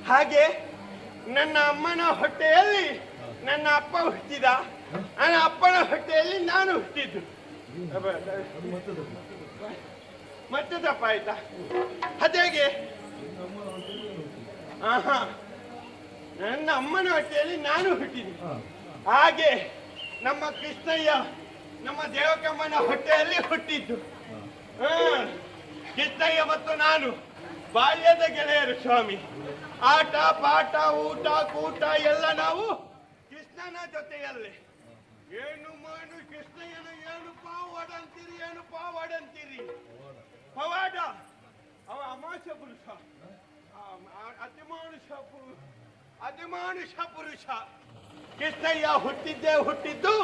ಹಾಗೆ ನನ್ನ ಅಮ್ಮನ ಹೊಟ್ಟೆಯಲ್ಲಿ ನನ್ನ ಅಪ್ಪ ಹುಟ್ಟಿದ, ನನ್ನ ಅಪ್ಪನ ಹೊಟ್ಟೆಯಲ್ಲಿ ನಾನು ಹುಟ್ಟಿದ್ದು. ಮತ್ತೆ ತಪ್ಪಾಯ್ತಾ? ಅದೇಗೆ? ನನ್ನ ಅಮ್ಮನ ಹೊಟ್ಟೆಯಲ್ಲಿ ನಾನು ಹುಟ್ಟಿದೆ. ಹಾಗೆ ನಮ್ಮ ಕೃಷ್ಣಯ್ಯ ನಮ್ಮ ದೇವಕಮ್ಮನ ಹೊಟ್ಟೆಯಲ್ಲಿ ಹುಟ್ಟಿದ್ದು. ಕೃಷ್ಣಯ್ಯ ಮತ್ತು ನಾನು ಬಾಲ್ಯದ ಗೆಳೆಯರು ಸ್ವಾಮಿ. ಆಟ ಪಾಠ ಊಟ ಕೂಟ ಎಲ್ಲ ನಾವು ಕೃಷ್ಣನ ಜೊತೆಯಲ್ಲೇ. ಏನು ಮಾಡು ಕೃಷ್ಣಯ್ಯನ ಏನು ಪಾವಾಡಂತೀರಿ, ಏನು ಪಾವಾಡಂತೀರಿ? ಪವಾಡ ಅವ ಅಮಾಶ ಪುರುಷ, ಅತಿಮಾನುಷ ಪುರುಷ. ಕೃಷ್ಣಯ್ಯ ಹುಟ್ಟಿದ್ದು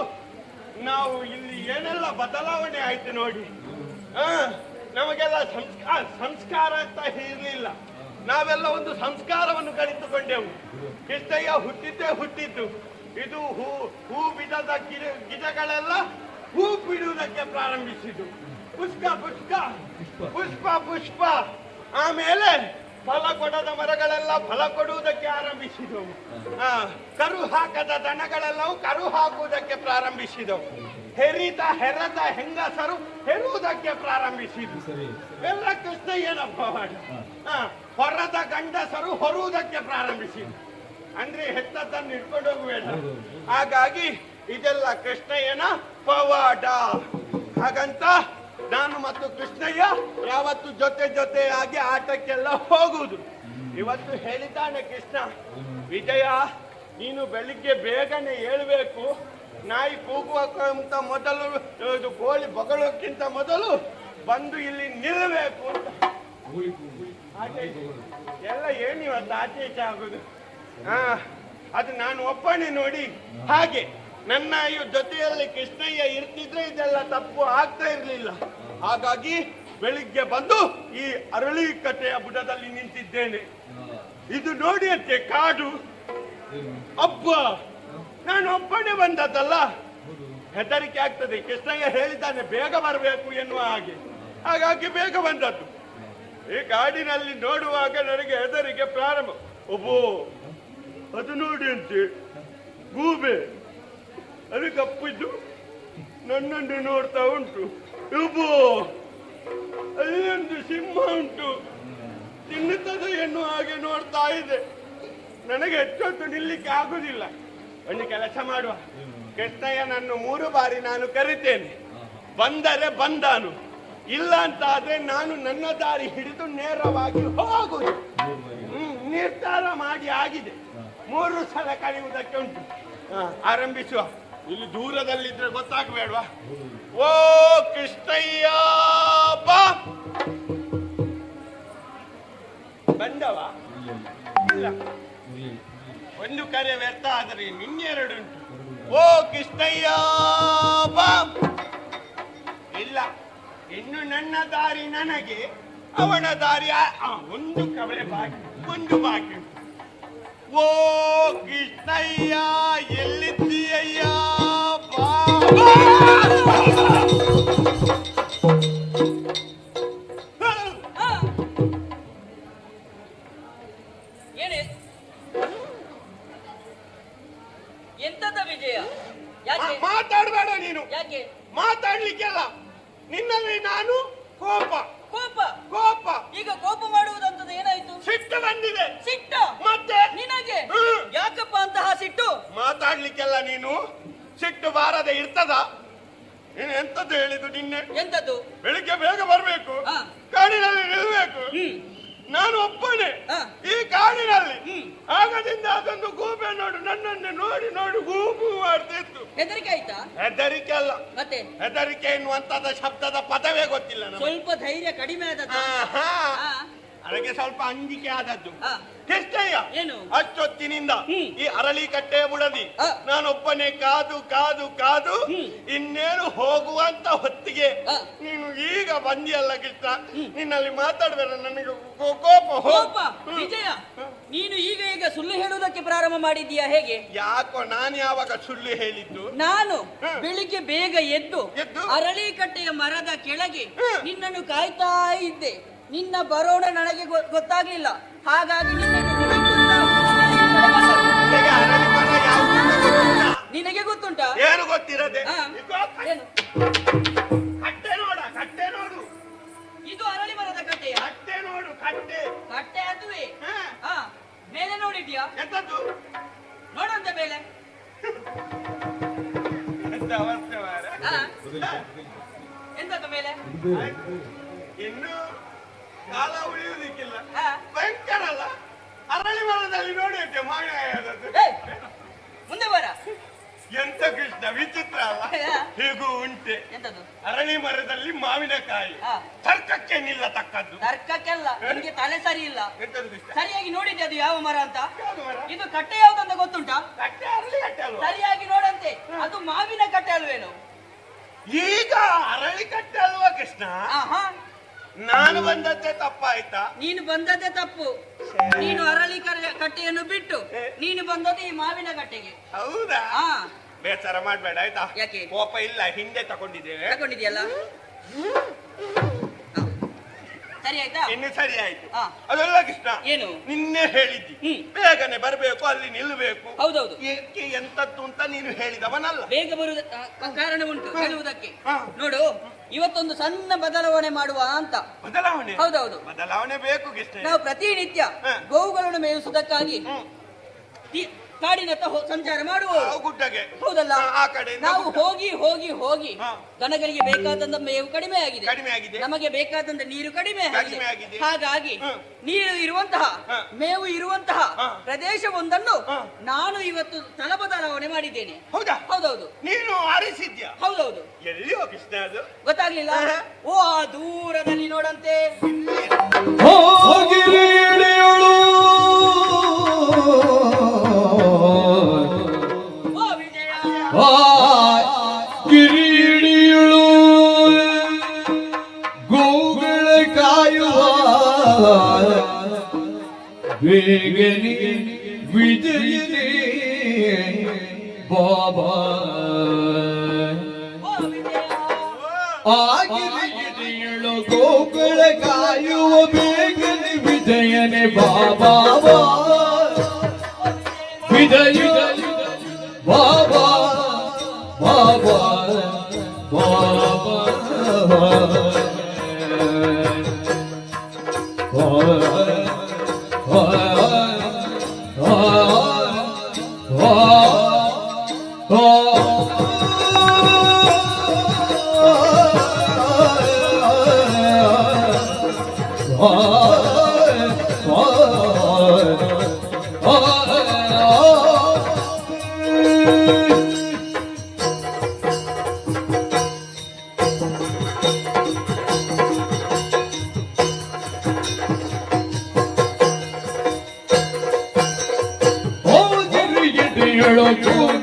ನಾವು ಇಲ್ಲಿ ಏನೆಲ್ಲ ಬದಲಾವಣೆ ಆಯ್ತು ನೋಡಿ. ನಮಗೆಲ್ಲ ಸಂಸ್ಕಾರ ಅಂತ ಇರಲಿಲ್ಲ. ನಾವೆಲ್ಲ ಒಂದು ಸಂಸ್ಕಾರವನ್ನು ಕಲಿತುಕೊಂಡೆವು. ಕೃಷ್ಣಯ್ಯ ಹುಟ್ಟಿದ್ದು ಇದು ಹೂ ಬಿಡದ ಗಿಡಗಳೆಲ್ಲ ಹೂ ಬಿಡುವುದಕ್ಕೆ ಪ್ರಾರಂಭಿಸಿದ್ದು. ಪುಷ್ಪ ಆಮೇಲೆ ಫಲ ಕೊಡದ ಮರಗಳೆಲ್ಲ ಫಲ ಕೊಡುವುದಕ್ಕೆ ಆರಂಭಿಸಿದವು. ಕರು ಹಾಕದ ದನಗಳೆಲ್ಲವೂ ಕರು ಹಾಕುವುದಕ್ಕೆ ಪ್ರಾರಂಭಿಸಿದವು. ಹೆರದ ಹೆಂಗಸರು ಹೆರುವುದಕ್ಕೆ ಪ್ರಾರಂಭಿಸಿದ್ರು. ಎಲ್ಲ ಕೃಷ್ಣಯ್ಯನ ಪವಾಡ. ಹೊರದ ಗಂಡಸರು ಹೊರುವುದಕ್ಕೆ ಪ್ರಾರಂಭಿಸಿದ್ರು. ಅಂದ್ರೆ ಹೆತ್ತದನ್ನು ಇಟ್ಕೊಂಡು ಹೋಗುವೇಡ. ಹಾಗಾಗಿ ಇದೆಲ್ಲ ಕೃಷ್ಣಯ್ಯನ ಪವಾಡ. ಹಾಗಂತ ನಾನು ಮತ್ತು ಕೃಷ್ಣಯ್ಯ ಯಾವತ್ತು ಜೊತೆಯಾಗಿ ಆಟಕ್ಕೆಲ್ಲ ಹೋಗುವುದು. ಇವತ್ತು ಹೇಳಿದ್ದಾನೆ ಕೃಷ್ಣ, ವಿಜಯ ನೀನು ಬೆಳಿಗ್ಗೆ ಬೇಗನೆ ಏಳಬೇಕು, ನಾಯಿ ಕೂಗುವಕ್ಕಿಂತ ಮೊದಲು, ಇದು ಕೋಳಿ ಬಗಳೋಕ್ಕಿಂತ ಮೊದಲು ಬಂದು ಇಲ್ಲಿ ನಿಲ್ಲಬೇಕು ಅಂತ. ಎಲ್ಲ ಏನಿವತ್ತು ಆಚೆ ಈಚೆ ಆಗುದು. ಅದು ನಾನು ಒಬ್ಬನೇ ನೋಡಿ. ಹಾಗೆ ನನ್ನ ಜೊತೆಯಲ್ಲಿ ಕೃಷ್ಣಯ್ಯ ಇರ್ತಿದ್ರೆ ಇದೆಲ್ಲ ತಪ್ಪು ಆಗ್ತಾ ಇರ್ಲಿಲ್ಲ. ಹಾಗಾಗಿ ಬೆಳಿಗ್ಗೆ ಬಂದು ಈ ಅರಳಿ ಕಟ್ಟೆಯ ಬುಡದಲ್ಲಿ ನಿಂತಿದ್ದೇನೆ. ಇದು ನೋಡಿ ಅಂತೆ ಕಾಡು. ಅಬ್ಬ, ನಾನು ಒಬ್ಬನೇ ಬಂದದ್ದಲ್ಲ, ಹೆದರಿಕೆ ಆಗ್ತದೆ. ಕೃಷ್ಣಯ್ಯ ಹೇಳಿದ್ದಾನೆ ಬೇಗ ಬರಬೇಕು ಎನ್ನುವ ಹಾಗೆ. ಹಾಗಾಗಿ ಬೇಗ ಬಂದದ್ದು. ಈ ಕಾಡಿನಲ್ಲಿ ನೋಡುವಾಗ ನನಗೆ ಹೆದರಿಕೆ ಪ್ರಾರಂಭ. ಒಬ್ಬೋ, ಅದು ನೋಡಿ ಅಂತೆ ಗೂಬೆ, ಅದು ಕಪ್ಪಿದ್ದು ನನ್ನನ್ನು ನೋಡ್ತಾ ಉಂಟು. ಒಬ್ಬೋ, ಅಲ್ಲೊಂದು ಸಿಂಹ ಉಂಟು, ತಿನ್ನುತ್ತದೆ ಎನ್ನುವ ಹಾಗೆ ನೋಡ್ತಾ ಇದೆ. ನನಗೆ ಹೆಚ್ಚೊತ್ತು ನಿಲ್ಲಿಕ್ಕೆ ಆಗುದಿಲ್ಲ. ಒಂದು ಕೆಲಸ ಮಾಡುವ, ಕೃಷ್ಣಯ್ಯ ನನ್ನ 3 ಬಾರಿ ನಾನು ಕರಿತೇನೆ. ಬಂದರೆ ಬಂದಾನು, ಇಲ್ಲ ಅಂತ ಆದ್ರೆ ನಾನು ನನ್ನ ದಾರಿ ಹಿಡಿದು ನೇರವಾಗಿ ಹೋಗುದು. ನಿರ್ಧಾರ ಮಾಡಿ ಆಗಿದೆ. 3 ಸಲ ಕರೆಯುವುದಕ್ಕೆ ಉಂಟು. ಆರಂಭಿಸುವ. ಇಲ್ಲಿ ದೂರದಲ್ಲಿದ್ರೆ ಗೊತ್ತಾಗಬೇಡವಾ? ಓ ಕೃಷ್ಣಯ್ಯ ಬಾ. ಬಂದವ? ಇಲ್ಲ, ಒಂದು ಕರೆ ವ್ಯರ್ಥ ಆದರೆ ಇನ್ನೆರಡುಂಟು. ಓ ಕೃಷ್ಣಯ್ಯ ಬಾ. ಇಲ್ಲ, ಇನ್ನು ನನ್ನ ದಾರಿ ನನಗೆ, ಅವನ ದಾರಿ ಒಂದು ಕವರೆ ಬಾಕಿ, ಒಂದು ಬಾಕಿ. ಓ ಕೃಷ್ಣಯ್ಯ ಎಲ್ಲಿದ್ದೀಯಯ್ಯ ಬಾ. ಎಂತದ ವಿಜಯ? ಯಾಕೆ ಮಾತಾಡಬೇಡ ನೀನು? ಯಾಕೆ ಮಾತಾಡ್ಲಿಕ್ಕೆಲ್ಲ ನಿನ್ನಲ್ಲಿ ನಾನು ಕೋಪ ಕೋಪ ಕೋಪ. ಈಗ ಕೋಪ ಮಾಡುವುದಂತದ ಏನಾಯ್ತು? ಸಿಟ್ಟು ಬಂದಿದೆ. ಸಿಟ್ಟ? ಮತ್ತೆ ನಿನಗೆ ಯಾಕಪ್ಪ ಅಂತಹ ಸಿಟ್ಟು? ಮಾತಾಡ್ಲಿಕ್ಕೆಲ್ಲ ನೀನು ಸಿಟ್ಟು ಬಾರದೆ ಇರ್ತದ? ನೀನು ಎಂತದ್ದು ಹೇಳಿದ್ದು ನಿನ್ನೆ? ಎಂತದ್ದು? ಬೆಳಿಗ್ಗೆ ಬೇಗ ಬರ್ಬೇಕು, ಕಾಡಿನಲ್ಲಿ ನಿಲ್ಬೇಕು. ನಾನು ಒಬ್ಬನೇ ಈ ಕಾಡಿನಲ್ಲಿ. ಆಗದಿಂದ ಅದೊಂದು ಗೂಬೆ ನೋಡು, ನನ್ನನ್ನು ನೋಡಿ ನೋಡಿ ಗೂಬು ಮಾಡ್ತಿತ್ತು. ಹೆದರಿಕೆ ಆಯ್ತಾ? ಹೆದರಿಕೆ ಅಲ್ಲ, ಮತ್ತೆ ಹೆದರಿಕೆ ಎನ್ನುವಂತದ ಶಬ್ದದ ಪದವೇ ಗೊತ್ತಿಲ್ಲ ನನಗೆ. ಸ್ವಲ್ಪ ಧೈರ್ಯ ಕಡಿಮೆ ಆದದ್ದು. ಅದಕ್ಕೆ ಸ್ವಲ್ಪ ಅಂಜಿಕೆ ಆದದ್ದು. ಕೃಷ್ಣಯ್ಯ ಏನು ಅಷ್ಟೊತ್ತಿನಿಂದ ಈ ಅರಳಿ ಕಟ್ಟೆಯ ಬುಡದಿ ನಾನೊಬ್ಬನೇ ಕಾದು ಕಾದು ಕಾದು ಇನ್ನೇನು ಹೋಗುವಂತ ಹೊತ್ತಿಗೆ ನೀನು ಈಗ ಬಂದಿಯಲ್ಲ ಕೃಷ್ಣ. ನಿನ್ನಲ್ಲಿ ಮಾತಾಡ್ಬೇಡ, ನನಗೆ ಕೋಪ. ಕೋಪ ವಿಜಯ, ನೀನು ಈಗ ಸುಳ್ಳು ಹೇಳುವುದಕ್ಕೆ ಪ್ರಾರಂಭ ಮಾಡಿದ್ದೀಯಾ ಹೇಗೆ? ಯಾಕೋ ನಾನು ಯಾವಾಗ ಸುಳ್ಳು ಹೇಳಿದ್ದು? ನಾನು ಬೆಳಿಗ್ಗೆ ಬೇಗ ಎದ್ದು ಅರಳಿ ಕಟ್ಟೆಯ ಮರದ ಕೆಳಗೆ ನಿನ್ನನ್ನು ಕಾಯ್ತಾ ಇದ್ದೆ. ನಿನ್ನ ಬರೋಣ ನನಗೆ ಗೊತ್ತಾಗ್ಲಿಲ್ಲ. ಹಾಗಾಗಿ ನಿನ್ನನ್ನು ಗೊತ್ತಿರದೆ ಹಾ. ಇಗೋ ಏನು ಕಟ್ಟೆ ನೋಡ, ಕಟ್ಟೆ ನೋಡು, ಇದು ಅರಳಿ ಮರದ ಕಟ್ಟೆಯ? ಕಟ್ಟೆ ನೋಡು, ಕಟ್ಟೆ. ಕಟ್ಟೆ ಅದುವೆ. ಹಾ. ಹಾ, ಮೇಲೆ ನೋಡಿದ್ಯಾ? ಎಂತದ್ದು? ನೋಡುವಂತ ಮೇಲೆ. ಎಂತ ಅವಸ್ಥೆ ಮಾರ್ರೆ. ಹಾ, ಎಂತದ್ದು ಮೇಲೆ? ಇನ್ನು ಕಾಲ ಉಳಿಯುವುದಕ್ಕಿಲ್ಲ. ಹಾ. ಭಯಂಕರ ಅಲ್ಲ? ಅರಳಿ ಮರದಲ್ಲಿ ನೋಡಿ ಮಾವಿನ ಆದದ್ದು. ಏಯ್, ಮುಂದೆ ಬರ. ಎಂತ ಕೃಷ್ಣ ವಿಚಿತ್ರ ಅಲ್ಲ? ಹಾ. ಹೀಗೂ ಉಂಟೆ ಎಂತದ್ದು? ಅರಳಿ ಮರದಲ್ಲಿ ಮಾವಿನಕಾಯಿ ಹಾ. ತರ್ಕಕ್ಕೆ ನಿಲ್ಲತಕ್ಕದ್ದು. ತರ್ಕಕ್ಕೆಲ್ಲ ನಿಮ್ಗೆ ತಲೆ ಸರಿ ಇಲ್ಲ. ಎಂತದ್ದು ಕೃಷ್ಣ? ಸರಿಯಾಗಿ ನೋಡಿದ್ದೆ ಅದು ಯಾವ ಮರ ಅಂತ? ಯಾವುದು ಮರ? ಇದು ಕಟ್ಟೆ ಯಾವ್ದಂತ ಗೊತ್ತುಂಟಾ? ಕಟ್ಟೆ ಅರಳಿ ಕಟ್ಟೆ ಅಲ್ವಾ? ಸರಿಯಾಗಿ ನೋಡಂತೆ. ಅದು ಮಾವಿನ ಕಟ್ಟೆ ಅಲ್ವೇನು? ಈಗ ಅರಳಿ ಕಟ್ಟೆ ಅಲ್ವಾ ಕೃಷ್ಣ? ಆಹಾ, ನಾನು ಬಂದದ್ದೇ ತಪ್ಪಾಯ್ತಾ? ನೀನು ಬಂದದ್ದೇ ತಪ್ಪು. ನೀನು ಅರಳಿ ಕಟ್ಟೆಯನ್ನು ಬಿಟ್ಟು ನೀನು ಬಂದದ್ದು ಈ ಮಾವಿನ ಕಟ್ಟೆಗೆ. ಹೌದಾ? ಹಾ, ಬೇಸರ ಮಾಡ್ಬೇಡ ಆಯ್ತಾ? ಯಾಕೆ? ಕೋಪ ಇಲ್ಲ, ಹಿಂದೆ ತಗೊಂಡಿದ್ದೇವೆ. ತಗೊಂಡಿದ್ಯಲ್ಲ? ಸರಿ ಆಯ್ತಾ? ಇನ್ನು ಸರಿ ಆಯ್ತು. ಹಾ. ಅದೆಲ್ಲ ಕೃಷ್ಣ ಏನು? ನಿನ್ನೆ ಹೇಳಿದ್ದಿ ಹ್ಮ್. ಬೇಗನೆ ಬರಬೇಕು, ಅಲ್ಲಿ ನಿಲ್ಲಬೇಕು. ಹೌದೌದು. ಏಕೆ ಎಂತದ್ದು ಅಂತ ನೀನು ಹೇಳಿದವನಲ್ಲ. ಬೇಗ ಬರುವುದ ಕಾರಣ ಉಂಟು ಹೇಳುವುದಕ್ಕೆ. ಹಾ. ನೋಡು, ಇವತ್ತೊಂದು ಸಣ್ಣ ಬದಲಾವಣೆ ಮಾಡುವ ಅಂತ. ಬದಲಾವಣೆ? ಹೌದೌದು. ಬದಲಾವಣೆ ಬೇಕು ಕೃಷ್ಣ. ನಾವು ಪ್ರತಿನಿತ್ಯ ಹಾ. ಗೋವುಗಳನ್ನು ಮೇಯಿಸುವುದಕ್ಕಾಗಿ ಕಾಡಿನತ್ತ ಸಂಚಾರ ಮಾಡುವ. ಗುಡ್ಡಗೆ ಹೌದಲ್ಲ? ಆ ಕಡೆಯಿಂದ ನಾವು ಗುಡ್ಡ. ಹೋಗಿ ಹೋಗಿ ಹೋಗಿ ಹಾ. ದನಗಳಿಗೆ ಬೇಕಾದಂತ ಮೇವು ಕಡಿಮೆ ಆಗಿದೆ, ಕಡಿಮೆ ಆಗಿದೆ. ನಮಗೆ ಬೇಕಾದಂತ ನೀರು ಕಡಿಮೆ ಕಡಿಮೆ ಆಗಿದೆ. ಹಾಗಾಗಿ ಹಾ. ನೀರು ಇರುವಂತಹ ಹಾ. ಮೇವು ಇರುವಂತಹ ಹಾ. ಪ್ರದೇಶವೊಂದನ್ನು ಹಾ. ನಾನು ಇವತ್ತು ಸ್ಥಳ ಬದಲಾವಣೆ ಮಾಡಿದ್ದೇನೆ. ಹೌದಾ? ಹೌದೌದು. ನೀನು ಆರಿಸಿದ್ಯಾ? ಹೌದೌದು. ಎಲ್ಲಿಯೋ ಕೃಷ್ಣ ಅದು? ಗೊತ್ತಾಗ್ಲಿಲ್ಲ? ಹಾ. ಓ, ಆ ದೂರದಲ್ಲಿ ನೋಡಂತೆ. ಹೋಗಿರಿಯಳು ಓ ವಿಜಯ, ಗಿರಿಯಳು ಗೋಗಳ ಕಾಯುವ ಬೇಗನೆ ವಿಜಯನೇ ಬಾಬಾ ಓ ವಿಜಯ, ಆಗಿರಿಯಳು ಗೋಗಳ ಕಾಯುವ ಬೇಗನೆ ವಿಜಯನೇ ಬಾಬಾ ವಿಜಯ ಬಾಬಾ ಬಾಬಾ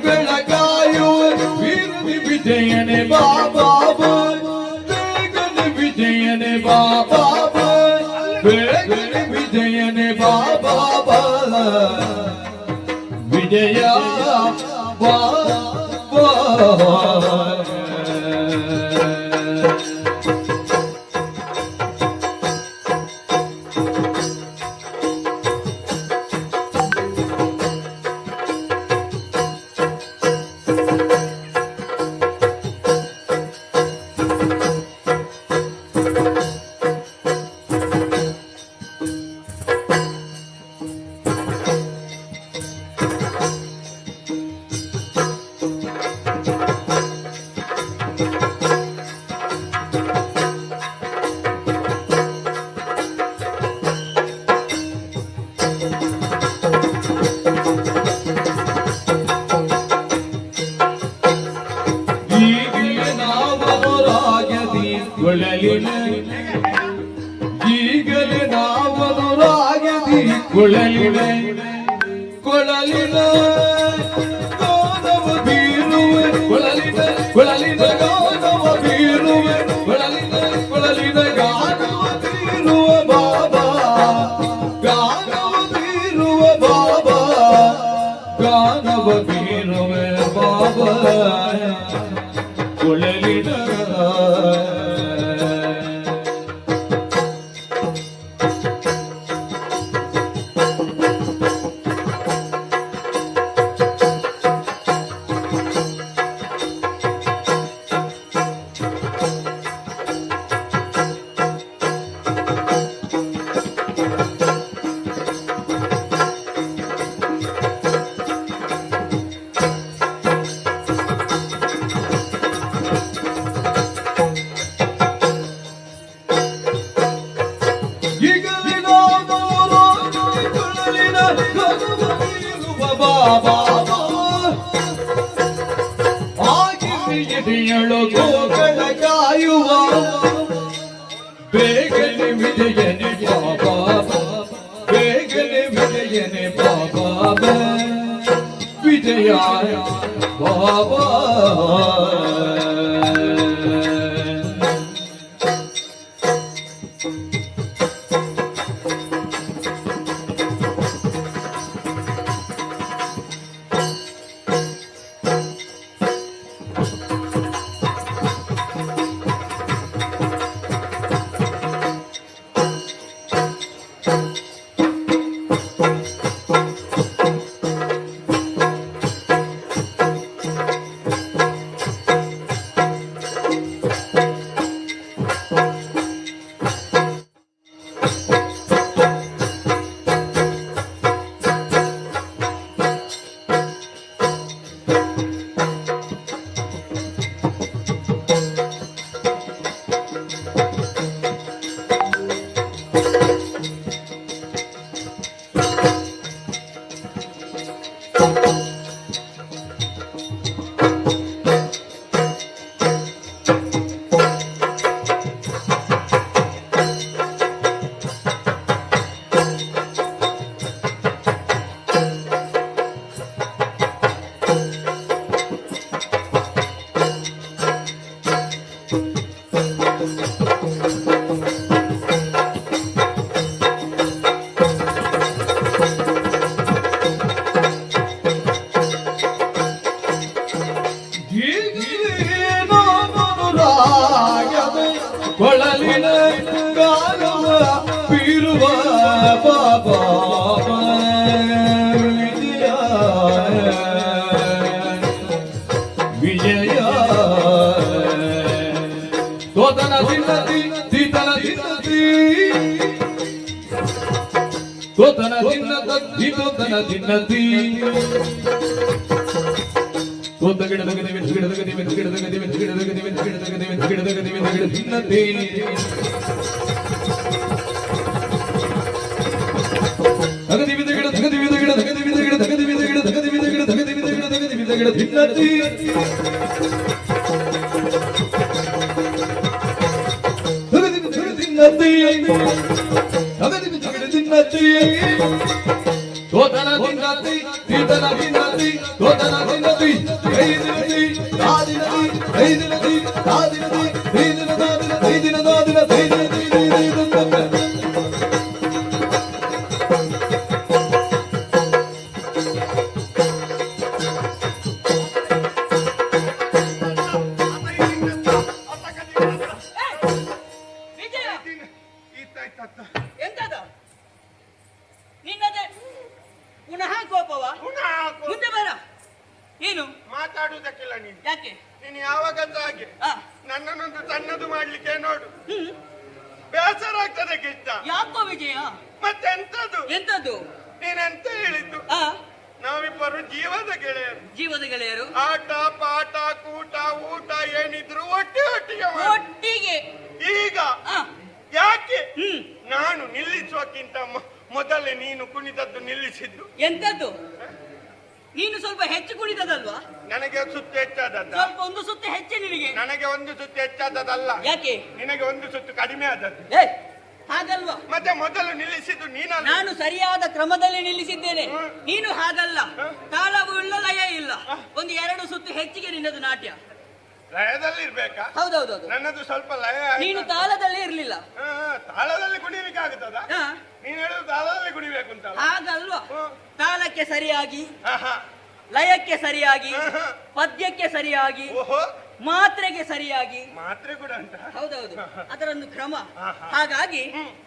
ಬೆಳಗಾಯುವ ವೀರನಿ ವಿಜಯನೇ ಬಾಬಾ ಬೇಗನೆ ವಿಜಯನೇ ಬಾಬಾ ಬೇಗನೆ ವಿಜಯನೇ ಬಾಬಾ ವಿಜಯ ಬಾಬಾ ಈಗಲೇ ನಾವನು ರಾಗದಿ ಕೊಳಲಿನ ಕೊಳಲಿನ ಗಾನವ ಬೀರುವೆ ಕೊಳಲಿನ ಗಾನವ ಬೀರುವೆ ಕೊಳಲಿನ ಗಾನವ ಬೀರುವ ಬಾಬಾ ಗಾನವ ಬೀರುವ ಬಾಬಾ ಗಾನವ ಬೀರುವೆ ಬಾಬಾ ಕೊಳಲಿನ ಗಾನವ ಬೀರುವ ಬಾಬಾ ಆಗಿರಿಯಳು ಗೋಗಳ ಕಾಯುವ ಬೇಗನೆ ವಿಜಯನೆ ಬಾಬಾ ಬೇಗನೆ ವಿಜಯನೆ ಬಾಬಾ ವಿಜಯ ಬಾಬಾ ಕೊಳಲಿನ ಗಾನವ ಬೀರುವ ಬಾಬಾ ವಿಜಯ ವಿಜಯ ತೋತನ ದಿನ್ನತಿ ತೀತನ ದಿನ್ನತಿ ತೋತನ ದಿನ್ನತಿ ತೋತನ ದಿನ್ನತಿ ತೋತನ ದಿನ್ನತಿ ತೀತನ ದಿನ್ನತಿ ತೋತನ ದಿನ್ನತಿ ಐದಿನದಿ ದಾದಿನದಿ ಐದಿನದಿ ದಾದಿನದಿ ಐದಿನ ದಾದಿನ ಐದಿನ ದಾದಿನ ಐದಿನದಿ ವಿಜಯ ಎಂತದ ನಿನ್ನದೇ ಪುನಃ ಕೋಪವ ಮುಂದೆ ಬರ ಏನು ಮಾತಾಡುವುದಕ್ಕಿಲ್ಲ ನೀನು ಯಾಕೆ ನೀನು ಯಾವಾಗಂತ ಹಾಗೆ ಆ, ನನ್ನನ್ನೊಂದು ಸಣ್ಣದು ಮಾಡ್ಲಿಕ್ಕೆ ನೋಡು ಬೇಸರ ಆಗ್ತದೆ ಕಿಷ್ಟ ಯಾಕೋ ವಿಜಯ ಮತ್ತೆಂತದು ಎಂತದ್ದು ನೀನೆಂತ ಹೇಳಿದ್ದು ಆ ನಾವಿಬ್ಬರು ಜೀವದ ಗೆಳೆಯರು ಜೀವದ ಗೆಳೆಯರು ಆಟ ಪಾಠ ಕೂಟ ಊಟ ಏನಿದ್ರು ಒಟ್ಟಿಗೆ ಮಾಡು. ಒಟ್ಟಿಗೆ ಈಗ ಆ, ಯಾಕೆ ನಾನು ನಿಲ್ಲಿಸುವಕ್ಕಿಂತ ಮೊದಲೇ ನೀನು ಕುಣಿದದ್ದು ನಿಲ್ಲಿಸಿದ್ದು ಎಂತದ್ದು ನೀನು ಸ್ವಲ್ಪ ಹೆಚ್ಚು ಕುಣಿತದಲ್ವಾ ನನಗೆ ಸುತ್ತು ಹೆಚ್ಚಾದದ್ದ ಸ್ವಲ್ಪ ಒಂದು ಸುತ್ತು ಹೆಚ್ಚು ನಿನಗೆ ನನಗೆ ಒಂದು ಸುತ್ತು ಹೆಚ್ಚಾದದಲ್ಲ ಯಾಕೆ ನಿನಗೆ ಒಂದು ಸುತ್ತು ಕಡಿಮೆ ಆದದ್ದು ಏ ಹಾಗಲ್ವಾ ಮತ್ತೆ ಮೊದಲು ನಿಲ್ಲಿಸಿದ್ದು ನೀನಲ್ಲ ನಾನು ಸರಿಯಾದ ಕ್ರಮದಲ್ಲಿ ನಿಲ್ಲಿಸಿದ್ದೇನೆ ನೀನು ಹಾಗಲ್ಲ ತಾಳವೂ ಇಲ್ಲ ಲಯ ಇಲ್ಲ ಒಂದು 2 ಸುತ್ತು ಹೆಚ್ಚಿಗೆ ನಿನ್ನದು ನಾಟ್ಯ ಲಯದಲ್ಲಿ ಇರ್ಬೇಕಾ ಹೌದೌದೌದು ನನ್ನದು ಸ್ವಲ್ಪ ಲಯ ಆಯ್ತು. ನೀನು ತಾಳದಲ್ಲೇ ಇರ್ಲಿಲ್ಲ ಹಾ, ತಾಳದಲ್ಲಿ ಕುಣಿಲಿಕ್ಕೆ ಆಗುತ್ತದ ಹಾ, ನೀನ್ ಹೇಳುದು ತಾಳದಲ್ಲಿ ಕುಣಿಬೇಕು ಅಂತ ಹಾಗಲ್ವಾ ತಾಳಕ್ಕೆ ಸರಿಯಾಗಿ ಆಹಾ. ಲಯಕ್ಕೆ ಸರಿಯಾಗಿ ಆಹಾ. ಪದ್ಯಕ್ಕೆ ಸರಿಯಾಗಿ ಓಹೋ ಮಾತ್ರೆಗೆ ಸರಿಯಾಗಿ ಮಾತ್ರೆ ಕೂಡ ಅಂತ ಹೌದೌದು ಅದರೊಂದು ಕ್ರಮ ಆಹಾ. ಹಾಗಾಗಿ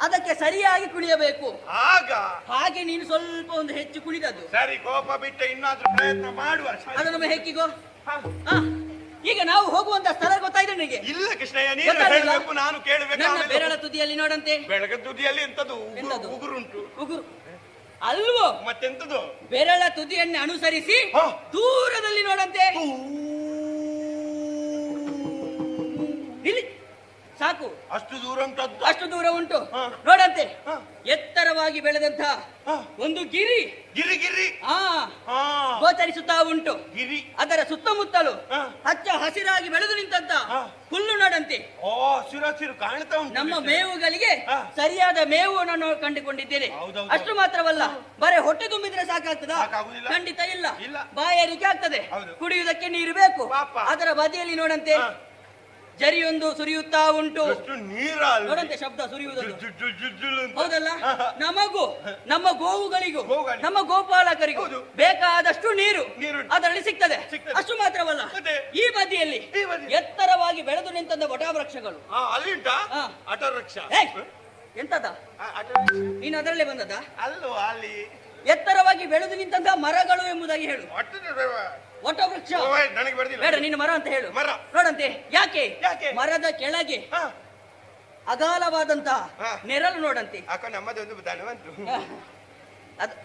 ಅದಕ್ಕೆ ಸರಿಯಾಗಿ ಕುಣಿಯಬೇಕು ಆಗ ಹಾಗೆ ನೀನು ಸ್ವಲ್ಪ ಒಂದು ಹೆಚ್ಚು ಕುಣಿದದ್ದು ಸರಿ ಕೋಪ ಬಿಟ್ಟ ಇನ್ನಾದ್ರೂ ಪ್ರಯತ್ನ ಮಾಡುವ ಸರಿ. ಅದನ್ನು ಹೆಕ್ಕಿಗೋ ಹಾ. ಆ, ಈಗ ನಾವು ಹೋಗುವಂತ ಸ್ಥಳ ಗೊತ್ತಾಯ್ತು ನನಗೆ ಇಲ್ಲ ಕೃಷ್ಣಯ್ಯ ನೀನು ಗೊತ್ತಾಗಿಲ್ಲ? ಹೇಳಬೇಕು ನಾನು ಕೇಳಬೇಕು ನನ್ನ ಆಮೇಲೆ ಬೆರಳ ತುದಿಯಲ್ಲಿ ನೋಡಂತೆ ಬೆಳಗ್ಗೆ ತುದಿಯಲ್ಲಿ ಎಂತದು ಎಂತದು? ಉಗುರುಂಟು ಉಗುರು ಅಲ್ವೋ ಮತ್ತೆಂತದು ಬೆರಳ ತುದಿಯನ್ನು ಅನುಸರಿಸಿ ಹಾ. ದೂರದಲ್ಲಿ ನೋಡಂತೆ ಇಲ್ಲಿ ಸಾಕು. ಅಷ್ಟು ದೂರ ಉಂಟದ್ದು. ಅಷ್ಟು ದೂರ ಉಂಟು. ಹ. ನೋಡಂತೆ ಹ. ಎತ್ತರವಾಗಿ ಬೆಳೆದಂತ ಹ. ಒಂದು ಗಿರಿ ಗಿರಿ ಗಿರಿ ಆ ಹಾ ಗೋಚರಿಸುತ್ತಾ ಉಂಟು. ಗಿರಿ. ಅದರ ಸುತ್ತಮುತ್ತಲು ಹ. ಹಚ್ಚ ಹಸಿರಾಗಿ ಬೆಳೆದು ನಿಂತಂತ ಹ. ಹುಲ್ಲು ನೋಡಂತೆ. ಓ ಹಸಿರು ಕಾಣ್ತಾ ಉಂಟು. ನಮ್ಮ ಮೇವುಗಳಿಗೆ ಹ. ಸರಿಯಾದ ಮೇವು ನಾನು ಕಂಡುಕೊಂಡಿದ್ದೇನೆ. ಹೌದೌದು. ಅಷ್ಟು ಮಾತ್ರವಲ್ಲ, ಬರೇ ಹೊಟ್ಟೆ ತುಂಬಿದ್ರೆ ಸಾಕಾಗ್ತದಾ? ಸಾಕಾಗುವುದಿಲ್ಲ. ಖಂಡಿತ ಇಲ್ಲ. ಇಲ್ಲ. ಬಾಯಾರಿಕೆ ಆಗ್ತದೆ. ಹೌದು. ಕುಡಿಯುವುದಕ್ಕೆ ನೀರು ಬೇಕು. ಪಾಪ. ಅದರ ಬದಿಯಲ್ಲಿ ನೋಡಂತೆ ಹ. ಜರಿಯೊಂದು ಸುರಿಯುತ್ತಾ ಉಂಟು. ಎಷ್ಟು ನೀರ ಅಲ್ಲಿ. ನೋಡಂತೆ ಶಬ್ದ ಸುರಿಯುವುದನ್ನು. ಜುಜ್ಜುಲ್ ಅಂತ. ಹೌದಲ್ಲ? ನಮಗೂ ನಮ್ಮ ಗೋವುಗಳಿಗೂ ಗೋವುಗಳಿಗೆ. ನಮ್ಮ ಗೋಪಾಲಕರಿಗೂ ಹೌದು. ಬೇಕಾದಷ್ಟು ನೀರು ನೀರುಂಟು. ಅದರಲ್ಲಿ ಸಿಗ್ತದೆ. ಸಿಗ್ತದೆ. ಅಷ್ಟು ಮಾತ್ರವಲ್ಲ, ಮತ್ತೆ? ಈ ಬದಿಯಲ್ಲಿ ಈ ಬದಿ. ಎತ್ತರವಾಗಿ ಬೆಳೆದು ನಿಂತಂತ ವಟವೃಕ್ಷಗಳು. ಅಲ್ಲಿ ಉಂಟಾ ಹ. Auto rickshaw. ಏಯ್! ಎಂತದ? ಆಟೋ ರಿಕ್ಷಾ ನೀನು ಅದರಲ್ಲೇ ಬಂದದ? ಅಲ್ವಾ ಅಲ್ಲಿ ಎತ್ತರವಾಗಿ ಬೆಳೆದು ನಿಂತಂತ ಮರಗಳು ಎಂಬುದಾಗಿ ಹೇಳು. ವಟವೃಕ್ಷ ನನಗೆ ಬರ್ದಿಲ್ಲ. ಬೇಡ, ನೀನು ಮರ ಅಂತ ಹೇಳು. ಮರ. ನೋಡಂತೆ ಯಾಕೆ ಯಾಕೆ? ಮರದ ಕೆಳಗೆ ಹ. ಅಗಾಲವಾದಂತ ಹ. ನೆರಳು ನೋಡಂತೆ. ಅಕ್ಕ ನಮ್ಮದೊಂದು ಧನವಂತು.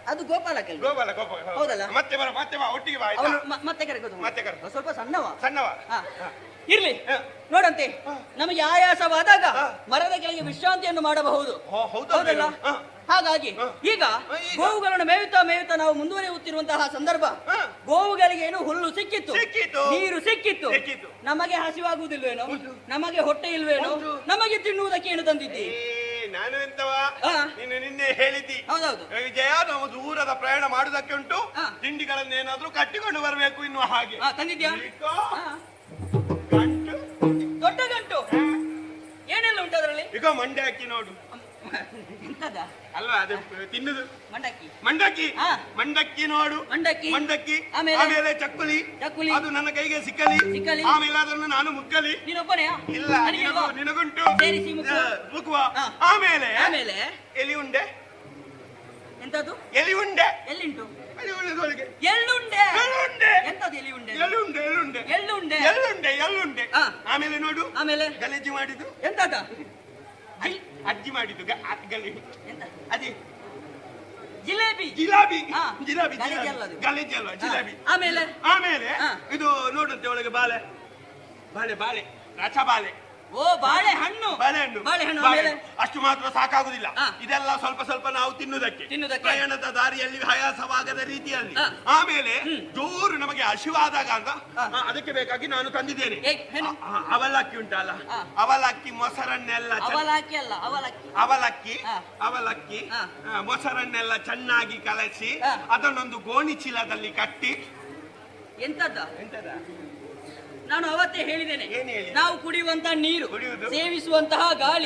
ಅದು ಗೋಪಾಲಕ. ಗೋಪಾಲ ಗೋಪಾಲ. ಹೌದಲ್ಲ? ಮತ್ತೆ ಬರ ಮತ್ತೆ ಬಾ ಒಟ್ಟಿಗೆ ಬಾ ಆಯ್ತಾ? ಅವನು ಮತ್ತೆ ಕರೆಗೋದು. ಮತ್ತೆ ಕರೆ. ಸ್ವಲ್ಪ ಸಣ್ಣವ. ಸಣ್ಣವ. ಹ. ಇರ್ಲಿ. ಹ. ನೋಡಂತೆ ಹ. ನಮಗೆ ಆಯಾಸವಾದಾಗ ಹ. ಮರದ ಕೆಳಗೆ ವಿಶ್ರಾಂತಿಯನ್ನು ಮಾಡಬಹುದು. ಹೌದಲ್ಲ? ಹ. ಹಾಗಾಗಿ ಹ. ಈಗ ಈಗ? ಗೋವುಗಳನ್ನು ಮೇಯುತ್ತಾ ನಾವು ಮುಂದುವರಿಯುತ್ತಿರುವಂತಹ ಸಂದರ್ಭ. ಹ. ಗೋವುಗಳಿಗೆ ಏನು ಹುಲ್ಲು ಸಿಕ್ಕಿತ್ತು, ಸಿಕ್ಕಿತು. ನೀರು ಸಿಕ್ಕಿತ್ತು. ಸಿಕ್ಕಿತು. ನಮಗೆ ಹಸಿವಾಗುವುದಿಲ್ವೇನೋ? ಉಂಟು. ನಮಗೆ ಹೊಟ್ಟೆ ಇಲ್ವೇನೋ? ಉಂಟು. ನಮಗೆ ತಿನ್ನುವುದಕ್ಕೆ ಏನು ತಂದಿದ್ದಿ? ನಾನು ಎಂತವ ಹ. ನೀನು ನಿನ್ನೆ ಹೇಳಿದ್ದಿ. ಹೌದೌದು. ವಿಜಯ ನಾವು ದೂರದ ಪ್ರಯಾಣ ಮಾಡುವುದಕ್ಕೆ ಉಂಟು. ಹ. ತಿಂಡಿಗಳನ್ನೇನಾದ್ರೂ ಕಟ್ಟಿಕೊಂಡು ಬರಬೇಕು ಇನ್ನು ಹಾಗೆ. ತಂದಿದ್ಯಾ? ಈಗೋ ಹ. ಗಂಟು. ದೊಡ್ಡ ಗಂಟು ಏನೆಲ್ಲ ಉಂಟು ಅದರಲ್ಲಿ? ಈಗ ಮಂಡೆ ಅಕ್ಕಿ ನೋಡು. ಎಂತದ? ಅಲ್ವಾ ಅದು ತಿನ್ನುದು ಮಂಡಕ್ಕಿ. ಮಂಡಕ್ಕಿ. ಹಾ. ಮಂಡಕ್ಕಿ ನೋಡು. ಮಂಡಕ್ಕಿ. ಮಂಡಕ್ಕಿ. ಆಮೇಲೆ? ಆಮೇಲೆ ಚಕ್ಕುಲಿ. ಚಕ್ಕುಲಿ. ಅದು ನನ್ನ ಕೈಗೆ ಸಿಕ್ಕಲಿ. ಸಿಕ್ಕಲಿ. ಆಮೇಲೆ ಅದನ್ನು ನಾನು ಮುಕ್ಕಲಿ. ನೀನೊಬ್ಬನೆಯಾ? ಇಲ್ಲ ನನಗಿಲ್ವಾ? ನಿನಗುಂಟು. ಸೇರಿಸಿ ಮುಕ್ಕುವ. ಮುಕ್ಕುವ. ಹಾ. ಆಮೇಲೆ ಆಮೇಲೆ ಎಲಿ ಉಂಡೆ. ಎಂತದು? ಎಲಿ ಉಂಡೆ. ಎಲ್ಲಿಂಟು? ಎಲಿ ಉಂಡೆದೊಳಗೆ ಎಳ್ಳುಂಡೆ. ಎಳ್ಳುಂಡೆ. ಎಂತದು ಎಲಿ ಉಂಡೆ? ಎಳ್ಳುಂಡೆ ಎಳ್ಳುಂಡೆ ಎಳ್ಳುಂಡೆ. ಎಳ್ಳುಂಡೆ ಎಳ್ಳುಂಡೆ. ಹಾ. ಆಮೇಲೆ ನೋಡು ಆಮೇಲೆ ಗಲೇಜಿ ಮಾಡಿದ್ದು. ಎಂತದ? ಅಜ್ಜಿ ಮಾಡಿದ್ದು ಗಲಿ. ಎಂತ? ಅದೇ ಜಿಲೇಬಿ. ಜಿಲಾಬಿ. ಹಾ. ಜಿಲಾಬಿ ಗಲೀಜಿ ಅಲ್ಲ ಅದು. ಗಲೇಜಿ ಅಲ್ವಾ ಜಿಲಾಬಿ. ಆಮೇಲೆ ಆಮೇಲೆ ಹಾ. ಇದು ನೋಡುತ್ತೆ ಒಳಗೆ ಬಾಳೆ ಬಾಳೆ ಬಾಳೆ ರಸ ಬಾಳೆ. ಓ ಬಾಳೆಹಣ್ಣು. ಬಾಳೆಹಣ್ಣು. ಬಾಳೆಹಣ್ಣು. ಆಮೇಲೆ ಅಷ್ಟು ಮಾತ್ರ ಸಾಕಾಗುದಿಲ್ಲ. ಹಾ. ಇದೆಲ್ಲ ಸ್ವಲ್ಪ ಸ್ವಲ್ಪ ನಾವು ತಿನ್ನುವುದಕ್ಕೆ ಪ್ರಯಾಣದ ದಾರಿಯಲ್ಲಿ ಹಯಾಸವಾಗದ ರೀತಿಯಲ್ಲಿ. ಹಾ. ಆಮೇಲೆ ಜೋರು ನಮಗೆ ಹಸಿವಾದಾಗ ಅಂತ ಅದಕ್ಕೆ ಬೇಕಾಗಿ ನಾನು ತಂದಿದ್ದೇನೆ. ಅವಲಕ್ಕಿ ಉಂಟಲ್ಲ, ಹಾ. ಅವಲಕ್ಕಿ ಮೊಸರನ್ನೆಲ್ಲ ಅವಲಕ್ಕಿ ಅಲ್ಲ, ಅವಲಕ್ಕಿ. ಅವಲಕ್ಕಿ. ಹಾ. ಅವಲಕ್ಕಿ ಹಾ. ಮೊಸರನ್ನೆಲ್ಲ ಚೆನ್ನಾಗಿ ಕಲಸಿ ಹಾ. ಅದನ್ನೊಂದು ಗೋಣಿ ಚೀಲದಲ್ಲಿ ಕಟ್ಟಿ. ಎಂತದ? ಎಂತದ? ನಾನು ಅವತ್ತೇ ಹೇಳಿದ್ದೇನೆ, ಏನ್ ಹೇಳಿ? ನಾವು ಕುಡಿಯುವಂತ ನೀರು, ಕುಡಿಯುವುದು, ಸೇವಿಸುವಂತಹ ಗಾಳಿ,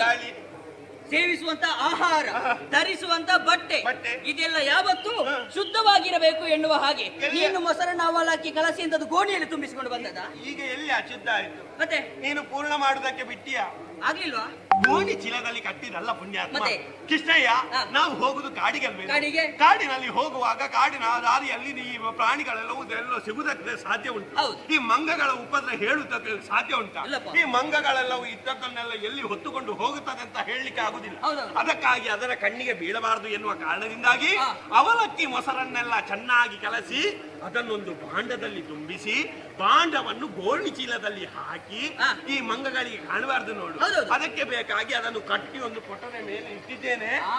ಸೇವಿಸುವಂತ ಆಹಾರ, ಆಹಾ. ಧರಿಸುವಂತ ಬಟ್ಟೆ, ಇದೆಲ್ಲ ಯಾವತ್ತೂ ಹಾ. ಶುದ್ಧವಾಗಿರಬೇಕು ಎನ್ನುವ ಹಾಗೆ ಎಲ್ಲಿ? ನೀನು ಮೊಸರನ್ನ ಅವಲಕ್ಕಿ ಕಲಸಿ ಅಂತದ್ದು ಗೋಣಿಯಲ್ಲಿ ತುಂಬಿಸಿಕೊಂಡು ಬಂದದ? ಈಗ ಎಲ್ಲಿ ಅಶುದ್ಧ ಆಯ್ತು? ಮತ್ತೆ ನೀನು ಪೂರ್ಣ ಮಾಡುದಕ್ಕೆ ಬಿಟ್ಟಿಯಾ? ಆಗ್ಲಿಲ್ವಾ? ಗೋಣಿ ಚೀಲದಲ್ಲಿ ಕಟ್ಟಿದಲ್ಲ ಪುಣ್ಯಾತ್ಮ. ಮತ್ತೆ? ಕೃಷ್ಣಯ್ಯ, ಹಾ. ನಾವು ಹೋಗುದು ಕಾಡಿಗೆ ಅಲ್ವೇ? ಕಾಡಿಗೆ. ಕಾಡಿನಲ್ಲಿ ಹೋಗುವಾಗ ಕಾಡಿನ ದಾರಿಯಲ್ಲಿ ಈ ಪ್ರಾಣಿಗಳೆಲ್ಲವೂ ಇದೆಲ್ಲ ಸಿಗುವುದಕ್ಕೆ ಸಾಧ್ಯ ಉಂಟು. ಹೌದು. ಈ ಮಂಗಗಳ ಉಪದ್ರ ಹೇಳುವುದಕ್ಕೆ ಸಾಧ್ಯ ಉಂಟಾ? ಇಲ್ಲಪ್ಪ. ಈ ಮಂಗಗಳೆಲ್ಲವೂ ಇದ್ದದ್ದನ್ನೆಲ್ಲ ಎಲ್ಲಿ ಹೊತ್ತುಕೊಂಡು ಹೋಗುತ್ತದೆ ಅಂತ ಹೇಳಲಿಕ್ಕೆ ಆಗುದಿಲ್ಲ. ಹೌದೌದು. ಅದಕ್ಕಾಗಿ ಅದರ ಕಣ್ಣಿಗೆ ಬೀಳಬಾರದು ಎನ್ನುವ ಕಾರಣದಿಂದಾಗಿ ಹಾ. ಅವಲಕ್ಕಿ ಮೊಸರನ್ನೆಲ್ಲ ಚೆನ್ನಾಗಿ ಕಲಸಿ ಅದನ್ನೊಂದು ಭಾಂಡದಲ್ಲಿ ತುಂಬಿಸಿ ಭಾಂಡವನ್ನು ಗೋಣಿ ಚೀಲದಲ್ಲಿ ಹಾಕಿ ಹಾ. ಈ ಮಂಗಗಳಿಗೆ ಕಾಣಬಾರದು ನೋಡು. ಹೌದೌದು. ಅದಕ್ಕೆ ಬೇಕಾಗಿ ಅದನ್ನು ಕಟ್ಟಿ ಒಂದು ಕೊಟ್ಟರೆ ಮೇಲೆ ಇಟ್ಟಿದ್ದೇನೆ. ಆ.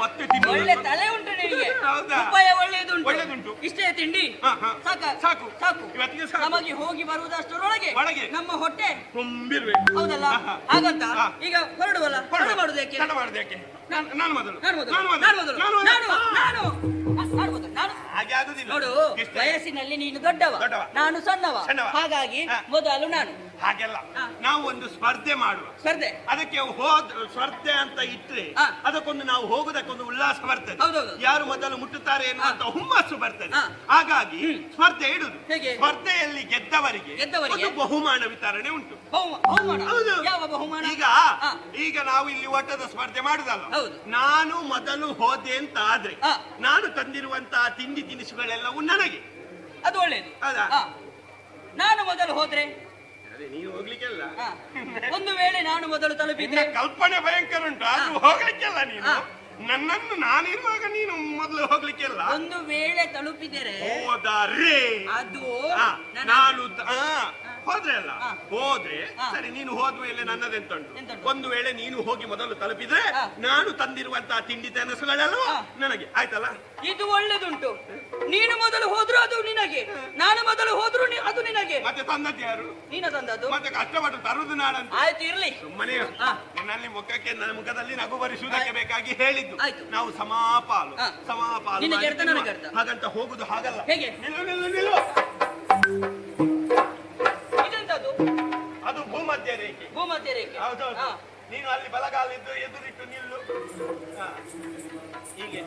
ಮತ್ತೆ ತಿನ್ನು. ಒಳ್ಳೆ ತಲೆ ಉಂಟು ನಿನಗೆ. ಹೌದಾ? ಉಪಾಯ ಒಳ್ಳೆಯದುಂಟು. ಒಳ್ಳೆದುಂಟು. ಇಷ್ಟೇ ತಿಂಡಿ ಹಾ, ಹಾ. ಸಾಕು. ಇವತ್ತಿಗೆ ಸಾಕು. ನಮಗೆ ಹೋಗಿ ಬರುವುದಷ್ಟರೊಳಗೆ ಒಳಗೆ ನಮ್ಮ ಹೊಟ್ಟೆ ತುಂಬಿರ್ಬೇಕು. ಹೌದಲ್ಲ? ಹಾ, ಹಾ. ಹಾಗಂತ ಹಾ. ಈಗ ಹೊರಡುವಲ್ಲ, ಮಾಡುವುದಕ್ಕೆ ತಡ ಮಾಡುವುದಕ್ಕೆ ನಾನು ಮೊದಲು. ಹಾಗೆ ಆಗುದಿಲ್ಲ ನೋಡು, ಕೃಷ್ಣ. ವಯಸ್ಸಿನಲ್ಲಿ ನೀನು ದೊಡ್ಡವ, ನಾನು ಸಣ್ಣವ. ಹಾಗಾಗಿ ಹಾ. ಮೊದಲು ನಾನು. ಹಾಗೆಲ್ಲ ಹಾ. ನಾವು ಒಂದು ಸ್ಪರ್ಧೆ ಮಾಡುವ. ಸ್ಪರ್ಧೆ ಅದಕ್ಕೆ ಸ್ಪರ್ಧೆ ಅಂತ ಇಟ್ರೆ ಹಾ. ಅದಕ್ಕೊಂದು ನಾವು ಹೋಗುದಕ್ಕೊಂದು ಉಲ್ಲಾಸ ಬರ್ತದೆ. ಹೌದೌದು. ಯಾರು ಮೊದಲು ಮುಟ್ಟುತ್ತಾರೆ ಎನ್ನುವಂತ ಹುಮ್ಮಸ್ಸು ಬರ್ತದೆ. ಹಾ. ಹಾಗಾಗಿ ಸ್ಪರ್ಧೆ ಇಡುದು. ಹೇಗೆ? ಸ್ಪರ್ಧೆಯಲ್ಲಿ ಗೆದ್ದವರಿಗೆ ಒಂದು ಬಹುಮಾನ ವಿತರಣೆ ಉಂಟು. ಬಹುಮಾನ? ಹೌದು. ಯಾವ ಬಹುಮಾನ? ಈಗ ನಾವು ಇಲ್ಲಿ ಓಟದ ಸ್ಪರ್ಧೆ ಮಾಡುದಲ್ಲ. ಹೌದು. ನಾನು ಮೊದಲು ಹೋದೆ ಅಂತ ಆದ್ರೆ ಹಾ. ನಾನು ತಂದಿರುವಂತಹ ತಿಂಡಿ ತಿನಿಸುಗಳೆಲ್ಲವೂ ನನಗೆ. ಅದು ಒಳ್ಳೆಯದು. ಹೌದಾ? ನಾನು ಮೊದಲು ಹೋದ್ರೆ ನೀವು ಹೋಗ್ಲಿಕ್ಕೆಲ್ಲ ಒಂದು ವೇಳೆ ನಾನು ಮೊದಲು ತಲುಪಿದ್ರೆ ಕಲ್ಪನೆ ಭಯಂಕರ ಉಂಟು. ಅದು ಹೋಗ್ಲಿಕ್ಕೆಲ್ಲ ನೀನು ನನ್ನನ್ನು ನಾನಿರುವಾಗ ನೀನು ಮೊದಲು ಹೋಗ್ಲಿಕ್ಕೆಲ್ಲ. ಒಂದು ವೇಳೆ ತಲುಪಿದರೆ ಹೋದರೆ ಅದು ನಾನು ಹೋದ್ರೆ ಅಲ್ಲ ಹಾ. ಹೋದ್ರೆ ಹಾ. ಸರಿ, ನೀನು ಹೋದ ಮೇಲೆ ನನ್ನದೆಂತುಂಟು? ಎಂತುಂಟು? ಒಂದು ವೇಳೆ ನೀನು ಹೋಗಿ ಮೊದಲು ತಲುಪಿದ್ರೆ ಹಾ. ನಾನು ತಂದಿರುವಂತಹ ತಿಂಡಿ ತಿನಿಸುಗಳೆಲ್ಲ ಹಾ. ನನಗೆ ಆಯ್ತಲ್ಲ. ಇದು ಒಳ್ಳೆದುಂಟು. ನೀನು ಮೊದಲು ಹೋದ್ರು ಅದು ನಿನಗೆ, ನಾನು ಮೊದಲು ಹೋದ್ರು ಅದು ನಿನಗೆ. ಮತ್ತೆ ತಂದದ್ದು ಯಾರು? ನೀನ ತಂದದ್ದು. ಮತ್ತೆ ಕಷ್ಟಪಟ್ಟು ತರುದು ನಾನಂತ. ಆಯ್ತು, ಇರ್ಲಿ. ಸುಮ್ಮನೆ ಹಾ. ನಿನ್ನಲ್ಲಿ ನನ್ನ ಮುಖದಲ್ಲಿ ನಗು ಬರಿಸುವುದಕ್ಕೆ ಬೇಕಾಗಿ ಹೇಳಿದ್ದು. ಆಯ್ತು. ನಾವು ಸಮಾಪಾಲು ಹಾ. ಸಮಾಪಾಲು ನಿನಗೆ ಮಾಡಿ ಅರ್ಥ, ನನಗೆ ಅರ್ಥ. ಹಾಗಂತ ಹೋಗುದು ಹಾಗಲ್ಲ. ಹೇಗೆ? ನಿಲ್ಲು ನಿಲ್ಲು ನಿಲ್ಲು. ಇದೆಂತದ್ದು? ಅದು ಭೂಮಧ್ಯ ರೇಖೆ. ಭೂಮಧ್ಯ ರೇಖೆ. ಹೌದೌದು. ಹಾ. ನೀನು ಅಲ್ಲಿ ಬಲಗಾಲಿದ್ದು ಎದುರಿಟ್ಟು ನಿಲ್ಲು. ಹಾ. ಹೀಗೆ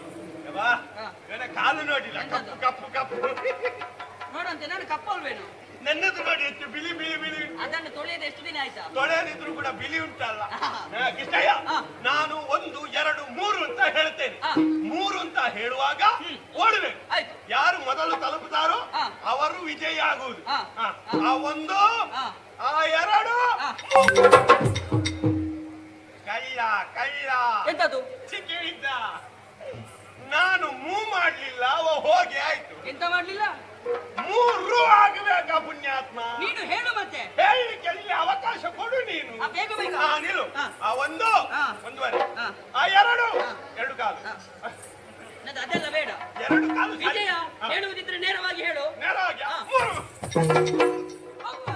ಯವ್ವಾ, ಹಾ. ಇವನ ಕಾಲು ನೋಡಿಲ್ಲ, ಎಂತದ್ದು? ಕಪ್ಪು ಕಪ್ಪು ಕಪ್ಪು. ನೋಡಂತೆ, ನಾನು ಕಪ್ಪಲ್ವೇನು? ನನ್ನದು ನೋಡಿ ಎಷ್ಟು ಬಿಳಿ ಬಿಳಿ ಬಿಳಿ ಉಂಟು. ಅದನ್ನು ತೊಳೆಯದೆ ಎಷ್ಟು ದಿನ ಆಯ್ತಾ? ತೊಳೆಯದಿದ್ರು ಕೂಡ ಬಿಳಿ ಉಂಟಲ್ಲ. ಹಾ. ಕಿಷ್ಟಯ್ಯ, ಹಾ. ನಾನು 1 2 3 ಅಂತ ಹೇಳ್ತೇನೆ. ಹಾ. 3 ಅಂತ ಹೇಳುವಾಗ ಓಡಬೇಕು. ಆಯ್ತು. ಯಾರು ಮೊದಲು ತಲುಪುತ್ತಾರೋ ಹಾ. ಅವರು ವಿಜಯ ಆಗುವುದು. ಹಾ. ಹಾ. ಆ 1 ಹಾ. ಆ 2 ಹಾ. ಕಳ್ಳ ಕಳ್ಳ ಎಂತದ್ದು? ಸಿಕ್ಕಿದ್ದ. ನಾನು ಮೂವ್ ಮಾಡ್ಲಿಲ್ಲ, ಅವ ಹೋಗಿ ಆಯ್ತು. ಎಂತ ಮಾಡ್ಲಿಲ್ಲ? 3 ಆಗಬೇಕಾ ಪುಣ್ಯಾತ್ಮ? ನೀನು ಹೇಳು ಮತ್ತೆ. ಹೇಳಲಿಕ್ಕೆ ಅಲ್ಲಿ ಅವಕಾಶ ಕೊಡು ನೀನು. ಬೇಗ ಬೇಗ. ಹಾ, ನಿಲ್ಲು. ಹಾ. ಆ 1 ಹಾ. 1.5 ಹಾ. ಆ 2 ಹಾ. 2 ಕಾಲು. ನನ್ನದು ಅದೆಲ್ಲ ಬೇಡ. 2 ಕಾಲು ಸರಿ. ವಿಜಯ, ಹಾ. ಹೇಳುವುದಿದ್ರೆ ನೇರವಾಗಿ ಹೇಳು. ನೇರವಾಗಿ ಹಾ. 3 ಅವ್ವ.